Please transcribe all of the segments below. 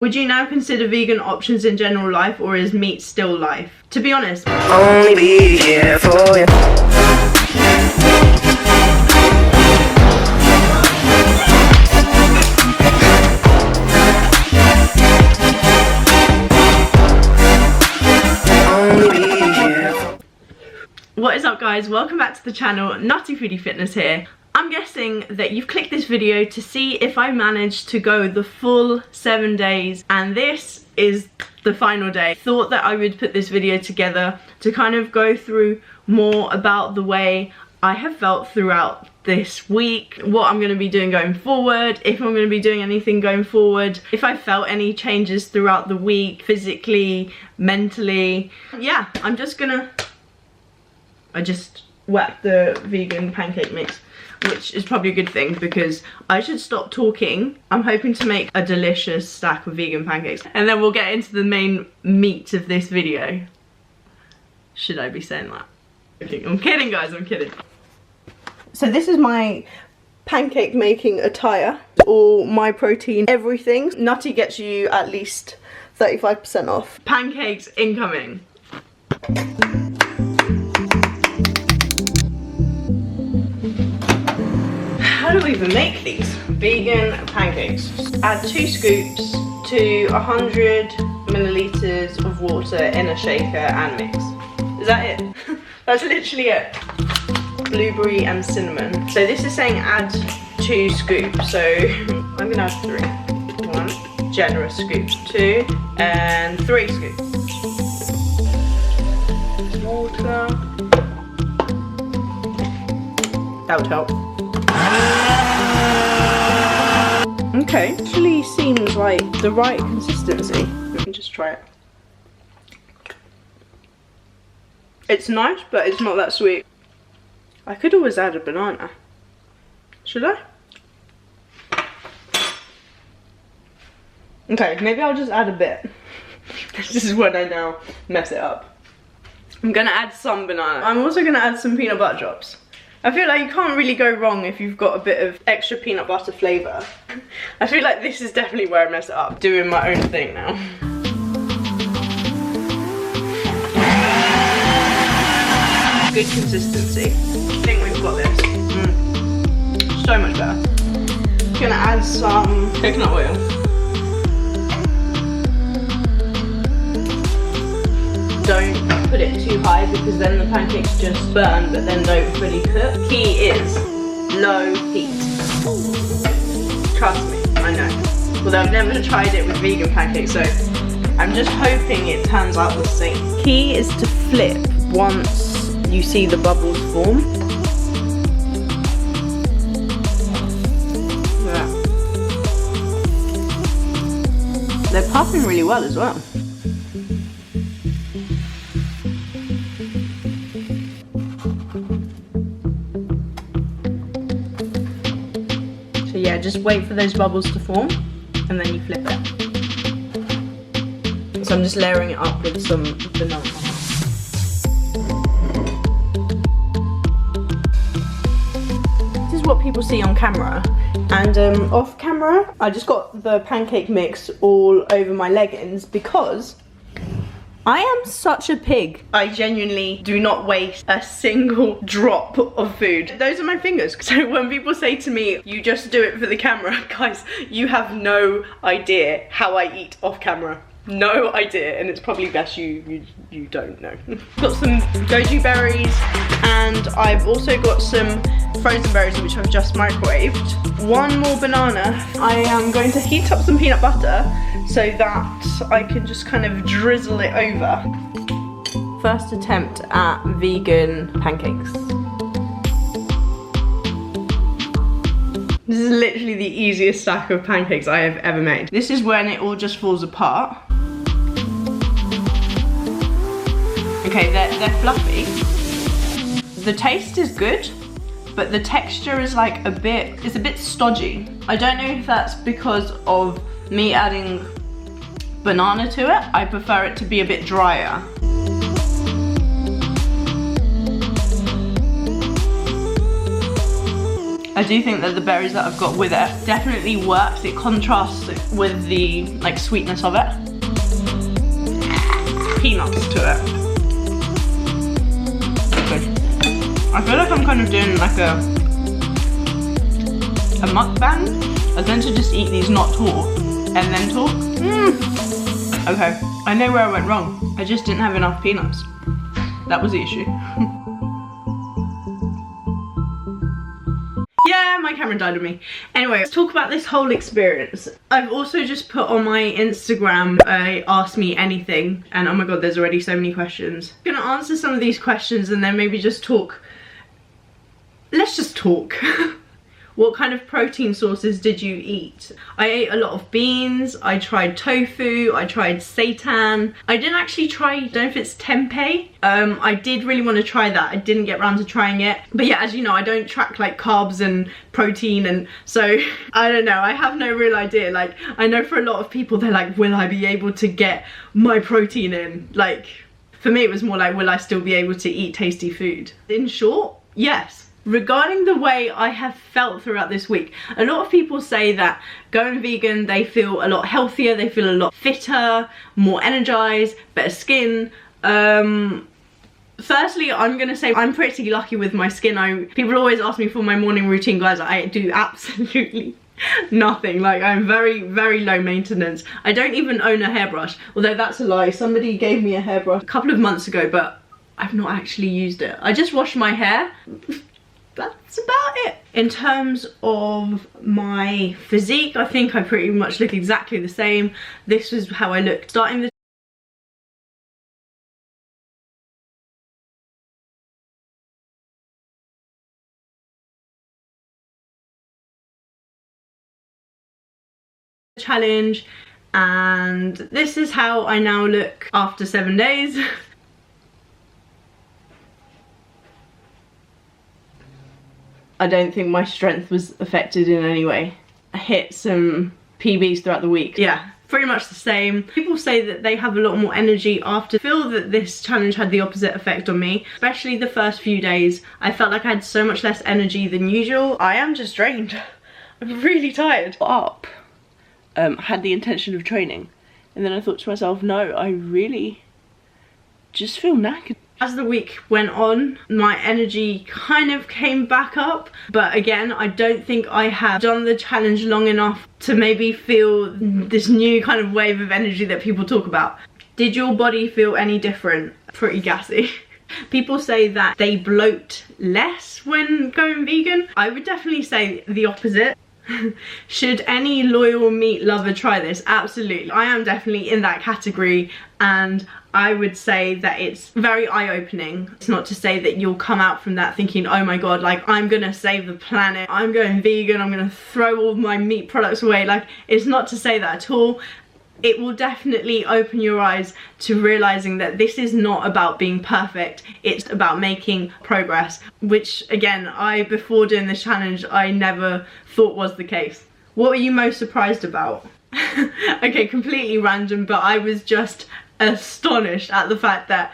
Would you now consider vegan options in general life, or is meat still life? To be honest, only be here for you. What is up guys, welcome back to the channel. Nuttyfoodiefitness here. I'm guessing that you've clicked this video to see if I managed to go the full 7 days, and this is the final day. Thought that I would put this video together to kind of go through more about the way I have felt throughout this week, what I'm going to be doing going forward, if I'm going to be doing anything going forward, if I felt any changes throughout the week, physically, mentally. Yeah, I just whacked the vegan pancake mix, which is probably a good thing because I should stop talking. I'm hoping to make a delicious stack of vegan pancakes, and then we'll get into the main meat of this video. Should I be saying that? I'm kidding guys, I'm kidding. So this is my pancake making attire. All my protein, everything. Nutty gets you at least 35% off. Pancakes incoming. How do we even make these? Vegan pancakes. Add 2 scoops to 100 milliliters of water in a shaker and mix. Is that it? That's literally it. Blueberry and cinnamon. So this is saying add 2 scoops, so I'm gonna add 3. 1 generous scoop, 2 and 3 scoops. Water. That would help. Okay, actually seems like the right consistency. Let me just try it. It's nice, but it's not that sweet. I could always add a banana. Should I? Okay, maybe I'll just add a bit. This is when I now mess it up. I'm gonna add some banana. I'm also gonna add some peanut butter drops. I feel like you can't really go wrong if you've got a bit of extra peanut butter flavour. I feel like this is definitely where I mess it up. Doing my own thing now. Good consistency. I think we've got this. So much better. Gonna add some coconut oil. Don't put it too high because then the pancakes just burn but then don't fully cook. Key is low heat. Trust me, I know. Although I've never tried it with vegan pancakes, so I'm just hoping it turns out the same. Key is to flip once you see the bubbles form. Yeah. They're puffing really well as well. So yeah, just wait for those bubbles to form and then you flip it. So I'm just layering it up with some banana. This is what people see on camera, and off camera I just got the pancake mix all over my leggings because I am such a pig. I genuinely do not waste a single drop of food. Those are my fingers. So when people say to me, you just do it for the camera, guys, you have no idea how I eat off camera. No idea, and it's probably best you don't know. Got some goji berries, and I've also got some frozen berries which I've just microwaved. 1 more banana. I am going to heat up some peanut butter so that I can just kind of drizzle it over. First attempt at vegan pancakes. This is literally the easiest stack of pancakes I have ever made. This is when it all just falls apart. Okay, they're fluffy. The taste is good, but the texture is like it's a bit stodgy. I don't know if that's because of me adding banana to it. I prefer it to be a bit drier. I do think that the berries that I've got with it definitely works. It contrasts with the like sweetness of it. Peanuts to it. Okay. I feel like I'm kind of doing like a mukbang. I tend to just eat these, not talk, and then talk. Okay, I know where I went wrong. I just didn't have enough peanuts. That was the issue. Yeah, my camera died on me. Anyway, let's talk about this whole experience. I've also just put on my Instagram ask me anything, and oh my god, there's already so many questions. I'm gonna answer some of these questions and then maybe just talk. Let's just talk. What kind of protein sources did you eat? I ate a lot of beans, I tried tofu, I tried seitan. I didn't actually try, I don't know if it's tempeh. I did really want to try that. I didn't get around to trying it. But yeah, as you know, I don't track like carbs and protein, and so I don't know, I have no real idea. Like, I know for a lot of people, they're like, will I be able to get my protein in? Like, for me it was more like, will I still be able to eat tasty food? In short, yes. Regarding the way I have felt throughout this week, a lot of people say that going vegan, they feel a lot healthier, they feel a lot fitter, more energized, better skin. Firstly, I'm gonna say I'm pretty lucky with my skin. People always ask me for my morning routine, guys. I do absolutely nothing. Like, I'm very, very low maintenance. I don't even own a hairbrush, although that's a lie. Somebody gave me a hairbrush a couple of months ago, but I've not actually used it. I just wash my hair. That's about it. In terms of my physique, I think I pretty much look exactly the same. This was how I looked starting the challenge, and this is how I now look after 7 days. I don't think my strength was affected in any way. I hit some PBs throughout the week. Yeah, pretty much the same. People say that they have a lot more energy after. I feel that this challenge had the opposite effect on me, especially the first few days. I felt like I had so much less energy than usual. I am just drained. I'm really tired. Up, had the intention of training, and then I thought to myself, no, I really just feel knackered. As the week went on, my energy kind of came back up, but again, I don't think I have done the challenge long enough to maybe feel this new kind of wave of energy that people talk about. Did your body feel any different? Pretty gassy. People say that they bloat less when going vegan. I would definitely say the opposite. Should any loyal meat lover try this? Absolutely. I am definitely in that category, and I would say that it's very eye-opening. It's not to say that you'll come out from that thinking, oh my god, like, I'm gonna save the planet, I'm going vegan, I'm gonna throw all my meat products away. Like, it's not to say that at all. It will definitely open your eyes to realizing that this is not about being perfect, it's about making progress, which again, before doing this challenge, I never thought was the case. What were you most surprised about? Okay, completely random, but I was just astonished at the fact that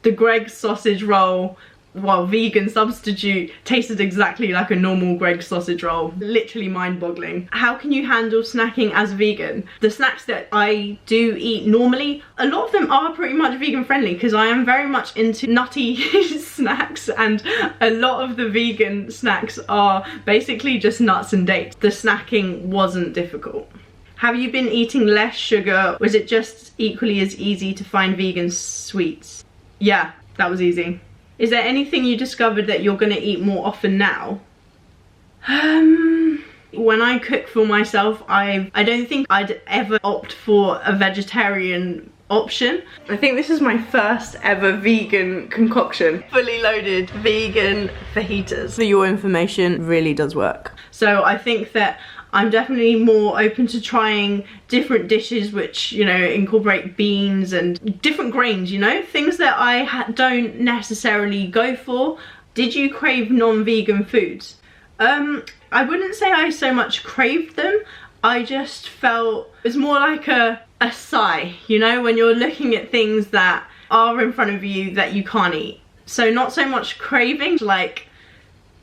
the Greggs sausage roll, well, vegan substitute, tasted exactly like a normal Greggs sausage roll. Literally mind-boggling. How can you handle snacking as vegan? The snacks that I do eat normally, a lot of them are pretty much vegan friendly, because I am very much into nutty snacks, and a lot of the vegan snacks are basically just nuts and dates. The snacking wasn't difficult. Have you been eating less sugar? Was it just equally as easy to find vegan sweets? Yeah, that was easy. Is there anything you discovered that you're gonna eat more often now? When I cook for myself, I don't think I'd ever opt for a vegetarian option. I think this is my first ever vegan concoction. Fully loaded vegan fajitas. For your information, really does work. So I think that I'm definitely more open to trying different dishes which, you know, incorporate beans and different grains, you know, things that I don't necessarily go for. Did you crave non-vegan foods? I wouldn't say I so much craved them. I just felt it was more like a sigh, you know, when you're looking at things that are in front of you that you can't eat. So not so much craving, like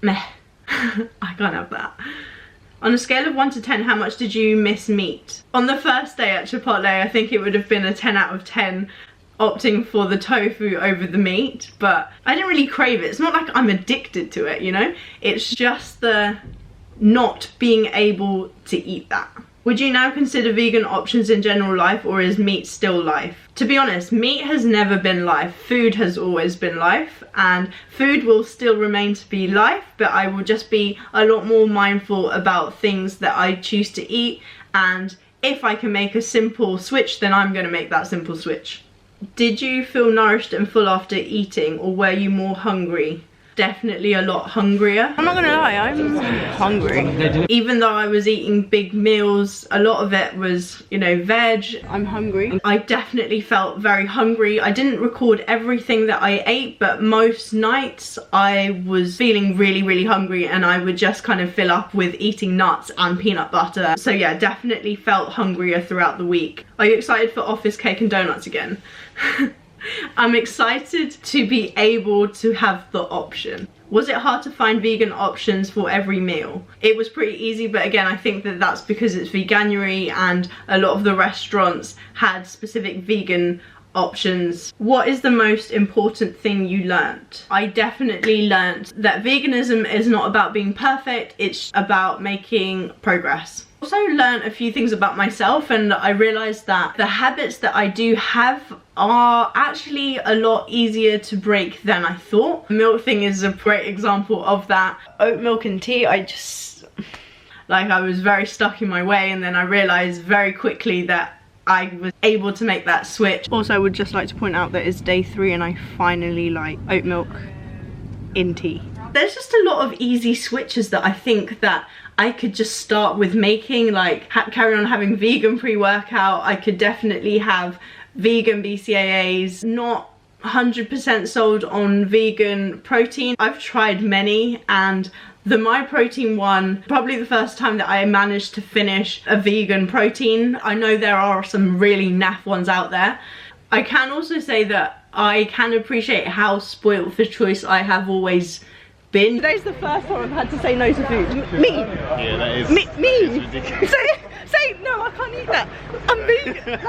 meh. I can't have that. On a scale of 1 to 10, how much did you miss meat? On the first day at Chipotle, I think it would have been a 10 out of 10, opting for the tofu over the meat, but I didn't really crave it. It's not like I'm addicted to it, you know? It's just the not being able to eat that. Would you now consider vegan options in general life, or is meat still life? To be honest, meat has never been life. Food has always been life, and food will still remain to be life, but I will just be a lot more mindful about things that I choose to eat, and if I can make a simple switch, then I'm going to make that simple switch. Did you feel nourished and full after eating, or were you more hungry? Definitely a lot hungrier. I'm not gonna lie, I'm hungry. Even though I was eating big meals, a lot of it was, you know, veg. I'm hungry. I definitely felt very hungry. I didn't record everything that I ate, but most nights I was feeling really, really hungry, and I would just kind of fill up with eating nuts and peanut butter. So yeah, definitely felt hungrier throughout the week. Are you excited for office cake and donuts again? I'm excited to be able to have the option. Was it hard to find vegan options for every meal? It was pretty easy, but again, I think that that's because it's veganuary and a lot of the restaurants had specific vegan options. What is the most important thing you learnt? I definitely learnt that veganism is not about being perfect, it's about making progress. Also learned a few things about myself, and I realized that the habits that I do have are actually a lot easier to break than I thought. The milk thing is a great example of that. Oat milk and tea, I was very stuck in my way, and then I realized very quickly that I was able to make that switch. Also, I would just like to point out that it's day 3 and I finally like oat milk in tea. There's just a lot of easy switches that I think that I could just start with making, like carry on having vegan pre-workout. I could definitely have vegan BCAAs, not 100% sold on vegan protein. I've tried many, and the My Protein one, probably the first time that I managed to finish a vegan protein. I know there are some really naff ones out there. I can also say that I can appreciate how spoiled for choice I have always been. Today's the first time I've had to say no to food. Me! Yeah, that is. Me! Ridiculous. Say no, I can't eat that. I'm vegan.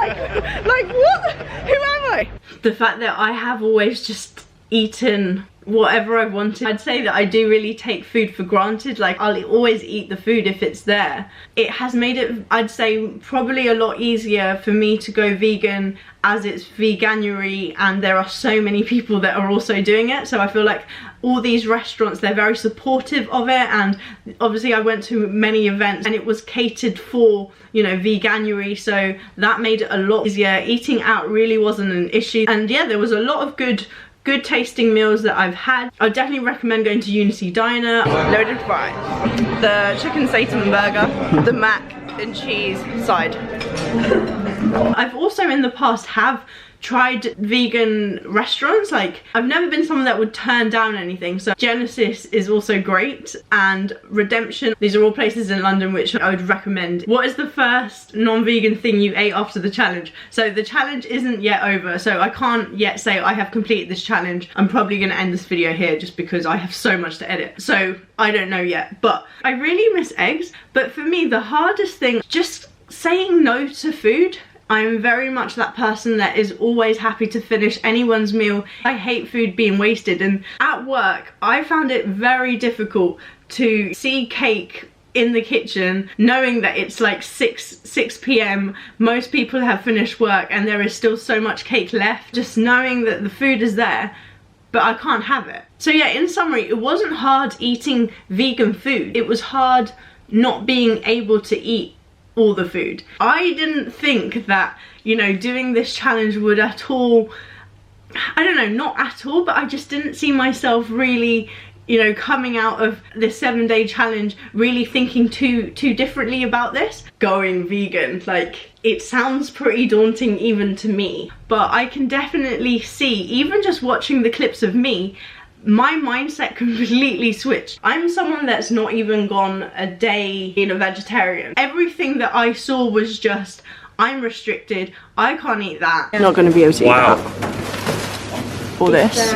Like what? Who am I? The fact that I have always just eaten whatever I wanted. I'd say that I do really take food for granted. Like, I'll always eat the food if it's there. It has made it, I'd say, probably a lot easier for me to go vegan as it's veganuary, and there are so many people that are also doing it. So I feel like all these restaurants, they're very supportive of it, and obviously I went to many events and it was catered for, you know, veganuary, so that made it a lot easier. Eating out really wasn't an issue, and yeah, there was a lot of good tasting meals that I've had. I would definitely recommend going to Unity Diner. Loaded fries, the chicken Satan burger, the mac and cheese side. I've also in the past have tried vegan restaurants. Like, I've never been someone that would turn down anything. So Genesis is also great, and Redemption. These are all places in London which I would recommend. What is the first non-vegan thing you ate after the challenge? So the challenge isn't yet over, so I can't yet say I have completed this challenge. I'm probably going to end this video here just because I have so much to edit, so I don't know yet. But I really miss eggs. But for me, the hardest thing, just saying no to food. I'm very much that person that is always happy to finish anyone's meal. I hate food being wasted, and at work I found it very difficult to see cake in the kitchen knowing that it's like 6 p.m. most people have finished work and there is still so much cake left. Just knowing that the food is there but I can't have it. So yeah, in summary, it wasn't hard eating vegan food, it was hard not being able to eat all the food. I didn't think that, you know, doing this challenge would at all, I don't know, not at all, but I just didn't see myself really, you know, coming out of this 7-day challenge really thinking too differently about this. Going vegan, like, it sounds pretty daunting even to me, but I can definitely see, even just watching the clips of me, my mindset completely switched. I'm someone that's not even gone a day being a vegetarian. Everything that I saw was just, I'm restricted, I can't eat that. I'm not going to be able to eat that. Or this.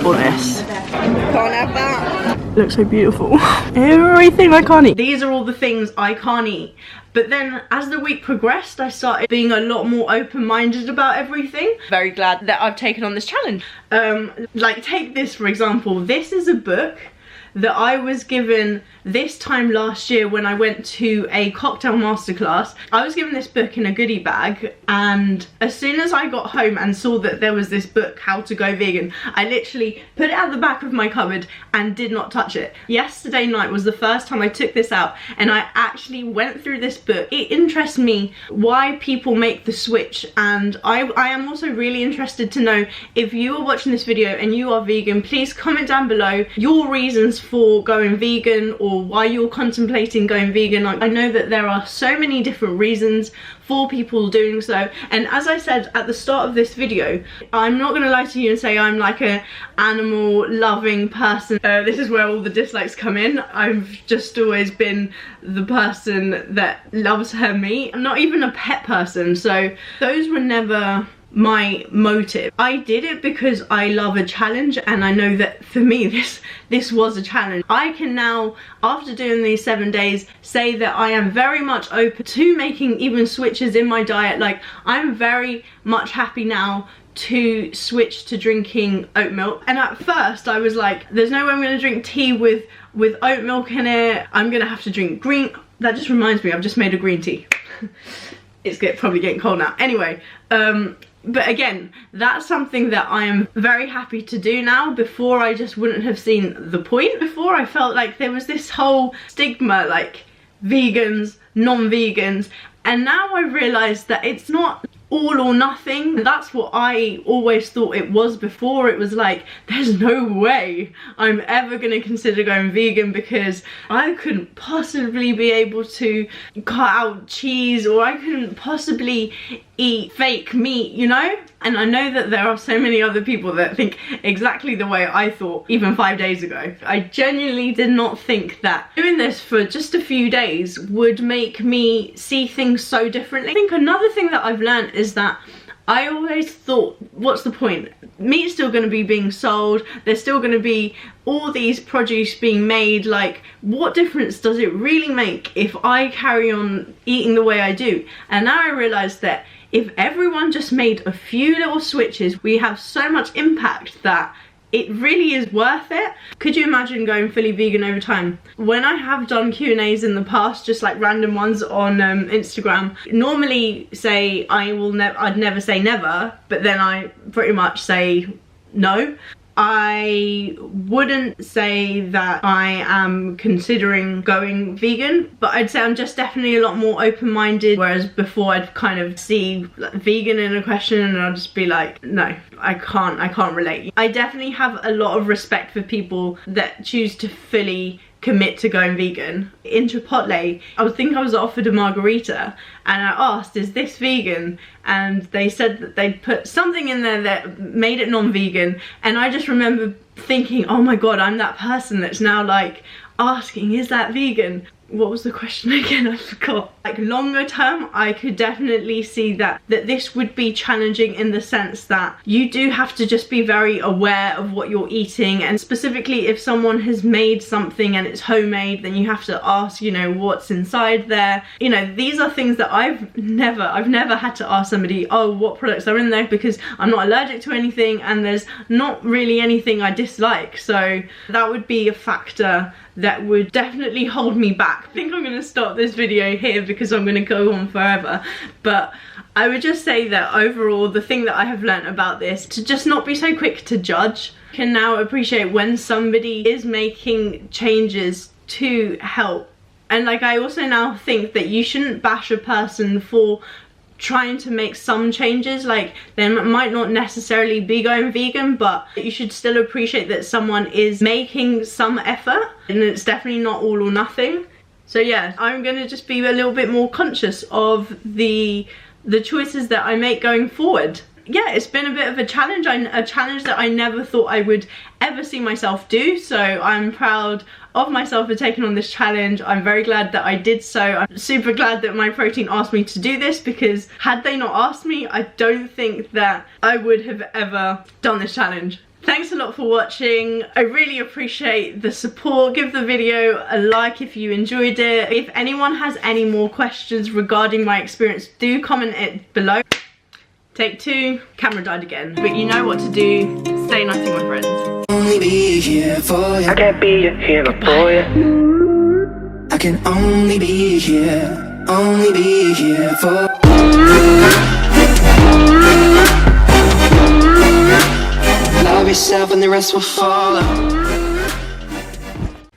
Or this. Can't have that. looks so beautiful. Everything I can't eat. These are all the things I can't eat. But then as the week progressed, I started being a lot more open-minded about everything. Very glad that I've taken on this challenge. Like, take this for example. This is a book that I was given this time last year when I went to a cocktail masterclass. I was given this book in a goodie bag, and as soon as I got home and saw that there was this book, How to Go Vegan, I literally put it at the back of my cupboard and did not touch it. Yesterday night was the first time I took this out and I actually went through this book. It interests me why people make the switch, and I am also really interested to know, if you are watching this video and you are vegan, please comment down below your reasons for going vegan or why you're contemplating going vegan. I know that there are so many different reasons for people doing so, and as I said at the start of this video, I'm not gonna lie to you and say I'm like a animal loving person. This is where all the dislikes come in. I've just always been the person that loves her meat. I'm not even a pet person, so those were never my motive. I did it because I love a challenge, and I know that for me this was a challenge. I can now, after doing these 7 days, say that I am very much open to making even switches in my diet. Like, I'm very much happy now to switch to drinking oat milk. And at first I was like, there's no way I'm gonna drink tea with oat milk in it. I'm gonna have to drink green. That just reminds me, I've just made a green tea. It's probably getting cold now. Anyway, but again, that's something that I am very happy to do now. Before, I just wouldn't have seen the point. Before, I felt like there was this whole stigma, like vegans, non-vegans, and now I realised that it's not all or nothing. That's what I always thought it was before. It was like, there's no way I'm ever gonna consider going vegan because I couldn't possibly be able to cut out cheese, or I couldn't possibly eat fake meat, you know? And I know that there are so many other people that think exactly the way I thought even 5 days ago. I genuinely did not think that doing this for just a few days would make me see things so differently. I think another thing that I've learned is that I always thought, what's the point? Meat's still going to be being sold, there's still going to be all these produce being made. Like, what difference does it really make if I carry on eating the way I do? And now I realise that if everyone just made a few little switches, we have so much impact that it really is worth it. Could you imagine going fully vegan over time? When I have done Q&As in the past, just like random ones on Instagram, normally say I'd never say never, but then I pretty much say no. I wouldn't say that I am considering going vegan, but I'd say I'm just definitely a lot more open-minded, whereas before I'd kind of see like, vegan in a question and I'd just be like, no, I can't relate. I definitely have a lot of respect for people that choose to fully commit to going vegan. In Chipotle, I think I was offered a margarita and I asked, is this vegan? And they said that they'd put something in there that made it non-vegan, and I just remember thinking, oh my god, I'm that person that's now like asking, is that vegan? What was the question again? I forgot. Like, longer term, I could definitely see that this would be challenging in the sense that you do have to just be very aware of what you're eating, and specifically if someone has made something and it's homemade, then you have to ask, you know, what's inside there. You know, these are things that I've never had to ask somebody, oh, what products are in there, because I'm not allergic to anything and there's not really anything I dislike. So that would be a factor that would definitely hold me back. I think I'm going to stop this video here because I'm going to go on forever, but I would just say that overall the thing that I have learnt about this, to just not be so quick to judge. I can now appreciate when somebody is making changes to help, and like I also now think that you shouldn't bash a person for trying to make some changes. Like, they might not necessarily be going vegan, but you should still appreciate that someone is making some effort, and it's definitely not all or nothing. So yeah, I'm gonna just be a little bit more conscious of the choices that I make going forward. Yeah, it's been a bit of a challenge, a challenge that I never thought I would ever see myself do, so I'm proud of myself for taking on this challenge. I'm very glad that I did so. I'm super glad that my protein asked me to do this, because had they not asked me, I don't think that I would have ever done this challenge. Thanks a lot for watching. I really appreciate the support. Give the video a like if you enjoyed it. If anyone has any more questions regarding my experience, do comment it below. Take 2, camera died again. But you know what to do. Stay nutty, my friends. Only be here for you. I can't be a hero for you. I can only be here for love yourself and the rest will follow.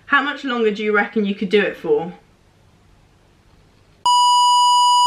How much longer do you reckon you could do it for?